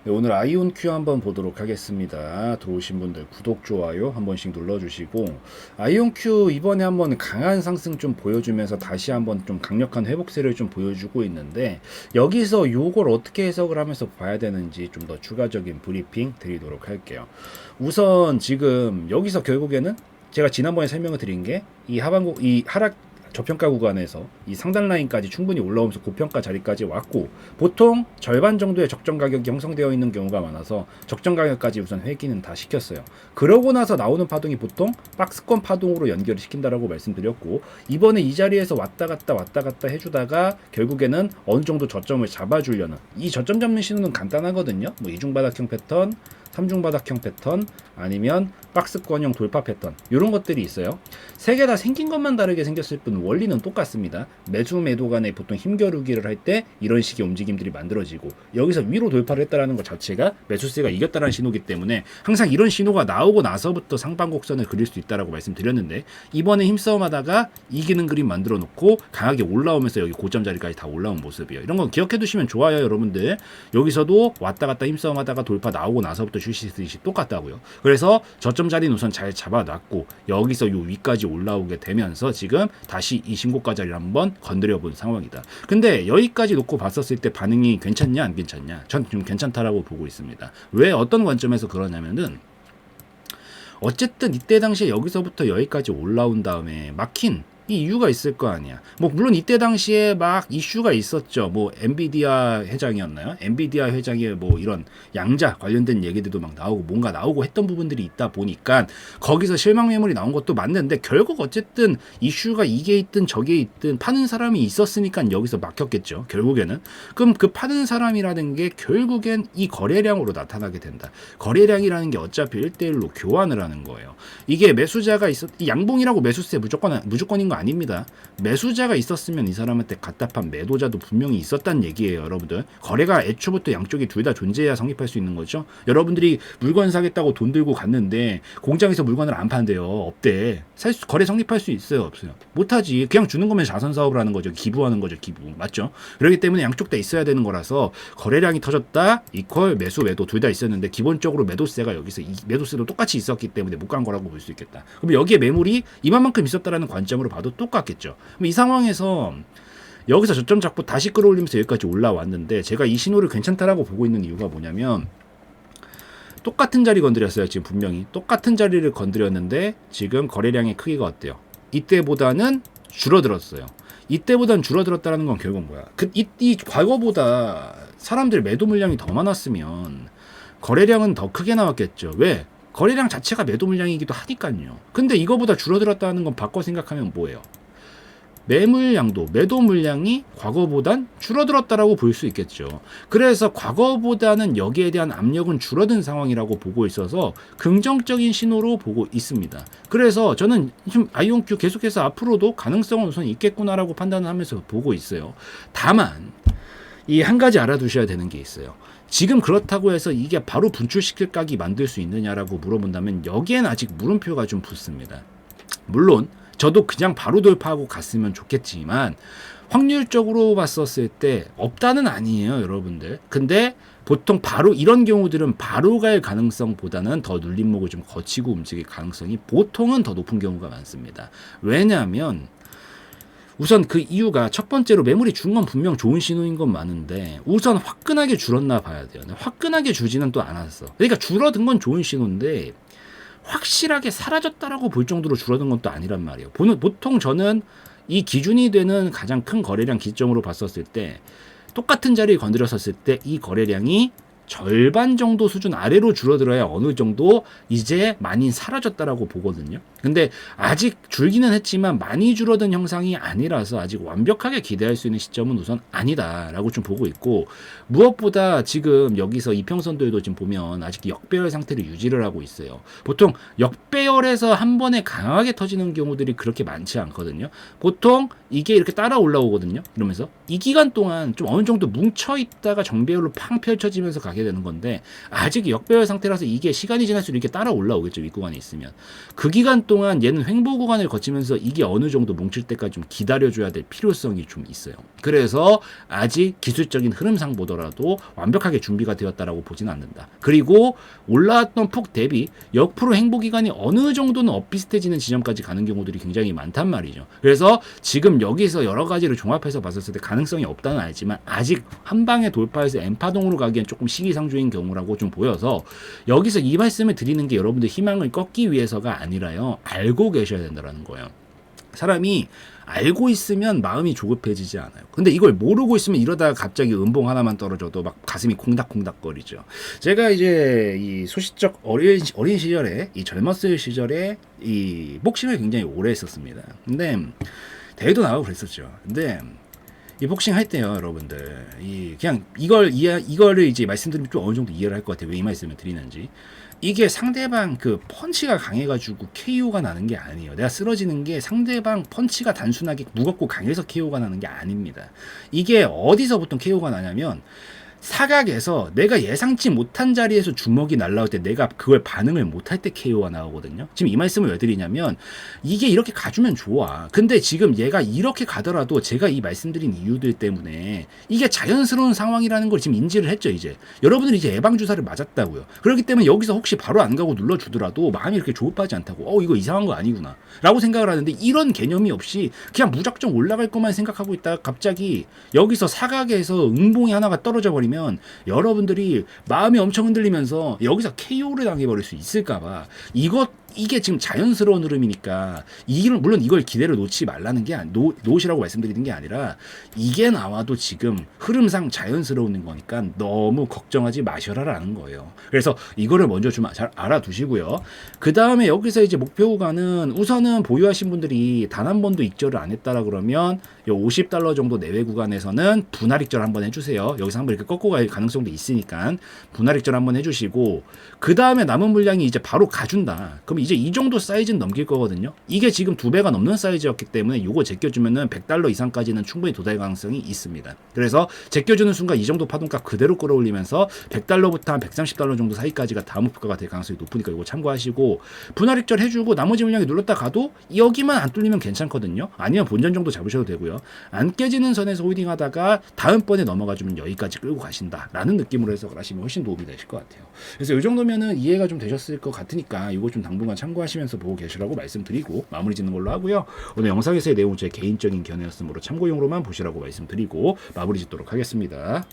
네, 오늘 아이온큐 한번 보도록 하겠습니다. 들어오신 분들 구독, 좋아요 한 번씩 눌러주시고, 아이온큐 이번에 한번 강한 상승 좀 보여주면서 다시 한번 좀 강력한 회복세를 좀 보여주고 있는데, 여기서 요걸 어떻게 해석을 하면서 봐야 되는지 좀 더 추가적인 브리핑 드리도록 할게요. 우선 지금 여기서 결국에는 제가 지난번에 설명을 드린 게 이 하락 저평가 구간에서 이 상단 라인까지 충분히 올라오면서 고평가 자리까지 왔고, 보통 절반 정도의 적정 가격이 형성되어 있는 경우가 많아서 적정 가격까지 우선 회귀는 다 시켰어요. 그러고 나서 나오는 파동이 보통 박스권 파동으로 연결을 시킨다라고 말씀드렸고, 이번에 이 자리에서 왔다 갔다 해주다가 결국에는 어느 정도 저점을 잡아주려는, 이 저점 잡는 신호는 간단하거든요. 뭐 이중바닥형 패턴, 삼중바닥형 패턴, 아니면 박스권형 돌파 패턴, 이런 것들이 있어요. 세 개 다 생긴 것만 다르게 생겼을 뿐 원리는 똑같습니다. 매수 매도 간에 보통 힘겨루기를 할 때 이런 식의 움직임들이 만들어지고, 여기서 위로 돌파를 했다라는 것 자체가 매수세가 이겼다는 신호기 때문에 항상 이런 신호가 나오고 나서부터 상방 곡선을 그릴 수 있다라고 말씀드렸는데, 이번에 힘싸움하다가 이기는 그림 만들어 놓고 강하게 올라오면서 여기 고점 자리까지 다 올라온 모습이에요. 이런 건 기억해 두시면 좋아요, 여러분들. 여기서도 왔다 갔다 힘싸움하다가 돌파 나오고 나서부터 휴식듯이 똑같다고요. 그래서 저점 자리는 우선 잘 잡아놨고, 여기서 요 위까지 올라오게 되면서 지금 다시 이 신고가 자리를 한번 건드려 본 상황이다. 근데 여기까지 놓고 봤었을 때 반응이 괜찮냐 안 괜찮냐? 전 좀 괜찮다라고 보고 있습니다. 왜, 어떤 관점에서 그러냐면은, 어쨌든 이때 당시에 여기서부터 여기까지 올라온 다음에 막힌 이 이유가 있을 거 아니야. 뭐 물론 이때 당시에 막 이슈가 있었죠. 뭐 엔비디아 회장이었나요? 엔비디아 회장의 뭐 이런 양자 관련된 얘기들도 막 나오고 뭔가 나오고 했던 부분들이 있다 보니까 거기서 실망 매물이 나온 것도 맞는데, 결국 어쨌든 이슈가 이게 있든 저게 있든 파는 사람이 있었으니까 여기서 막혔겠죠. 결국에는. 그럼 그 파는 사람이라는 게 결국엔 이 거래량으로 나타나게 된다. 거래량이라는 게 어차피 1대1로 교환을 하는 거예요. 이게 매수자가 이 양봉이라고 매수세 무조건인 거 아닙니다. 매수자가 있었으면 이 사람한테 갖다 판 매도자도 분명히 있었단 얘기예요, 여러분들. 거래가 애초부터 양쪽이 둘 다 존재해야 성립할 수 있는 거죠. 여러분들이 물건 사겠다고 돈 들고 갔는데 공장에서 물건을 안 판대요. 없대. 거래 성립할 수 있어요, 없어요? 못하지. 그냥 주는 거면 자선 사업을 하는 거죠. 기부하는 거죠, 기부. 맞죠? 그렇기 때문에 양쪽 다 있어야 되는 거라서, 거래량이 터졌다 이퀄 매수 매도 둘 다 있었는데, 기본적으로 매도세가 여기서 매도세도 똑같이 있었기 때문에 못 간 거라고 볼 수 있겠다. 그럼 여기에 매물이 이만큼 있었다라는 관점으로 봐도 똑같겠죠. 그럼 이 상황에서 여기서 저점 잡고 다시 끌어올리면서 여기까지 올라왔는데, 제가 이 신호를 괜찮다라고 보고 있는 이유가 뭐냐면, 똑같은 자리 건드렸어요. 지금 분명히 똑같은 자리를 건드렸는데 지금 거래량의 크기가 어때요? 이때보다는 줄어들었어요. 이때보다는 줄어들었다는 건 결국은 뭐야? 이 과거보다 사람들 매도 물량이 더 많았으면 거래량은 더 크게 나왔겠죠. 왜? 거래량 자체가 매도 물량이기도 하니까요. 근데 이거보다 줄어들었다는 건 바꿔 생각하면 뭐예요? 매물량도, 매도 물량이 과거보단 줄어들었다라고 볼 수 있겠죠. 그래서 과거보다는 여기에 대한 압력은 줄어든 상황이라고 보고 있어서 긍정적인 신호로 보고 있습니다. 그래서 저는 지금 아이온큐 계속해서 앞으로도 가능성은 우선 있겠구나라고 판단을 하면서 보고 있어요. 다만 이 한 가지 알아두셔야 되는 게 있어요. 지금 그렇다고 해서 이게 바로 분출시킬 각이 만들 수 있느냐라고 물어본다면, 여기엔 아직 물음표가 좀 붙습니다. 물론 저도 그냥 바로 돌파하고 갔으면 좋겠지만, 확률적으로 봤었을 때 없다는 아니에요, 여러분들. 근데 보통 바로 이런 경우들은 바로 갈 가능성보다는 더 눌림목을 좀 거치고 움직일 가능성이 보통은 더 높은 경우가 많습니다. 왜냐하면 우선 그 이유가, 첫 번째로 매물이 준 건 분명 좋은 신호인 건 많은데, 우선 화끈하게 줄었나 봐야 돼요. 화끈하게 줄지는 또 않았어. 그러니까 줄어든 건 좋은 신호인데 확실하게 사라졌다라고 볼 정도로 줄어든 건 또 아니란 말이에요. 보통 저는 이 기준이 되는 가장 큰 거래량 기점으로 봤었을 때, 똑같은 자리에 건드렸었을 때 이 거래량이 절반 정도 수준 아래로 줄어들어야 어느 정도 이제 많이 사라졌다라고 보거든요. 근데 아직 줄기는 했지만 많이 줄어든 형상이 아니라서 아직 완벽하게 기대할 수 있는 시점은 우선 아니다라고 좀 보고 있고, 무엇보다 지금 여기서 이평선들도 지금 보면 아직 역배열 상태를 유지를 하고 있어요. 보통 역배열에서 한 번에 강하게 터지는 경우들이 그렇게 많지 않거든요. 보통 이게 이렇게 따라 올라오거든요. 이러면서 이 기간 동안 좀 어느 정도 뭉쳐 있다가 정배열로 팡 펼쳐지면서 가게 되는 건데, 아직 역배열 상태라서 이게 시간이 지날수록 이렇게 따라 올라오겠죠. 윗구간에 있으면. 그 기간 동안 동안 얘는 횡보 구간을 거치면서 이게 어느 정도 뭉칠 때까지 좀 기다려줘야 될 필요성이 좀 있어요. 그래서 아직 기술적인 흐름상 보더라도 완벽하게 준비가 되었다라고 보지는 않는다. 그리고 올라왔던 폭 대비 역프로 횡보 기간이 어느 정도는 엇비슷해지는 지점까지 가는 경우들이 굉장히 많단 말이죠. 그래서 지금 여기서 여러 가지를 종합해서 봤을 때 가능성이 없다는 알지만 아직 한 방에 돌파해서 엠파동으로 가기엔 조금 시기상조인 경우라고 좀 보여서 여기서 이 말씀을 드리는 게 여러분들 희망을 꺾기 위해서가 아니라요. 알고 계셔야 된다는 거예요. 사람이 알고 있으면 마음이 조급해지지 않아요. 근데 이걸 모르고 있으면 이러다가 갑자기 음봉 하나만 떨어져도 막 가슴이 콩닥콩닥거리죠. 제가 이제 이 소시적 어린 시절에, 이 젊었을 시절에 이 복싱을 굉장히 오래 했었습니다. 근데 대회도 나가고 그랬었죠. 근데 이 복싱 할 때요, 여러분들, 그냥 이거를 이제 말씀드리면 좀 어느 정도 이해를 할 것 같아요. 왜 이 말씀을 드리는지. 이게 상대방 그 펀치가 강해가지고 KO가 나는 게 아니에요. 내가 쓰러지는 게 상대방 펀치가 단순하게 무겁고 강해서 KO가 나는 게 아닙니다. 이게 어디서 보통 KO가 나냐면 사각에서 내가 예상치 못한 자리에서 주먹이 날라올 때 내가 그걸 반응을 못할 때 KO가 나오거든요. 지금 이 말씀을 왜 드리냐면 이게 이렇게 가주면 좋아. 근데 지금 얘가 이렇게 가더라도 제가 이 말씀드린 이유들 때문에 이게 자연스러운 상황이라는 걸 지금 인지를 했죠. 이제 여러분들이 이제 예방주사를 맞았다고요. 그렇기 때문에 여기서 혹시 바로 안 가고 눌러주더라도 마음이 이렇게 조급하지 않다고 이거 이상한 거 아니구나 라고 생각을 하는데 이런 개념이 없이 그냥 무작정 올라갈 것만 생각하고 있다가 갑자기 여기서 사각에서 응봉이 하나가 떨어져 버리면 여러분들이 마음이 엄청 흔들리면서 여기서 KO를 당해버릴 수 있을까봐 이게 지금 자연스러운 흐름이니까 물론 이걸 기대를 놓지 말라는 게 놓으시라고 말씀드리는 게 아니라 이게 나와도 지금 흐름상 자연스러운 거니까 너무 걱정하지 마셔라라는 거예요. 그래서 이거를 먼저 좀 잘 알아두시고요. 그 다음에 여기서 이제 목표 구간은 우선은 보유하신 분들이 단 한 번도 익절을 안 했다라 그러면 요 $50 정도 내외 구간에서는 분할 익절 한번 해주세요. 여기서 한번 이렇게 꺾고 갈 가능성도 있으니까 분할 익절 한번 해주시고 그 다음에 남은 물량이 이제 바로 가준다. 그럼 이제 이 정도 사이즈는 넘길 거거든요. 이게 지금 2배가 넘는 사이즈였기 때문에 요거 제껴주면은 $100 이상까지는 충분히 도달 가능성이 있습니다. 그래서 제껴주는 순간 이 정도 파동값 그대로 끌어올리면서 $100부터 한 $130 정도 사이까지가 다음 목표가 될 가능성이 높으니까 이거 참고하시고 분할 익절 해주고 나머지 물량이 눌렀다 가도 여기만 안 뚫리면 괜찮거든요. 아니면 본전 정도 잡으셔도 되고요. 안 깨지는 선에서 홀딩 하다가 다음번에 넘어가주면 여기까지 끌고 가신다라는 느낌으로 해서 하시면 훨씬 도움이 되실 것 같아요. 그래서 이 정도면은 이해가 좀 되셨을 것 같으니까 이거 좀 당분간 참고하시면서 보고 계시라고 말씀드리고 마무리 짓는 걸로 하고요. 오늘 영상에서의 내용은 제 개인적인 견해였으므로 참고용으로만 보시라고 말씀드리고 마무리 짓도록 하겠습니다.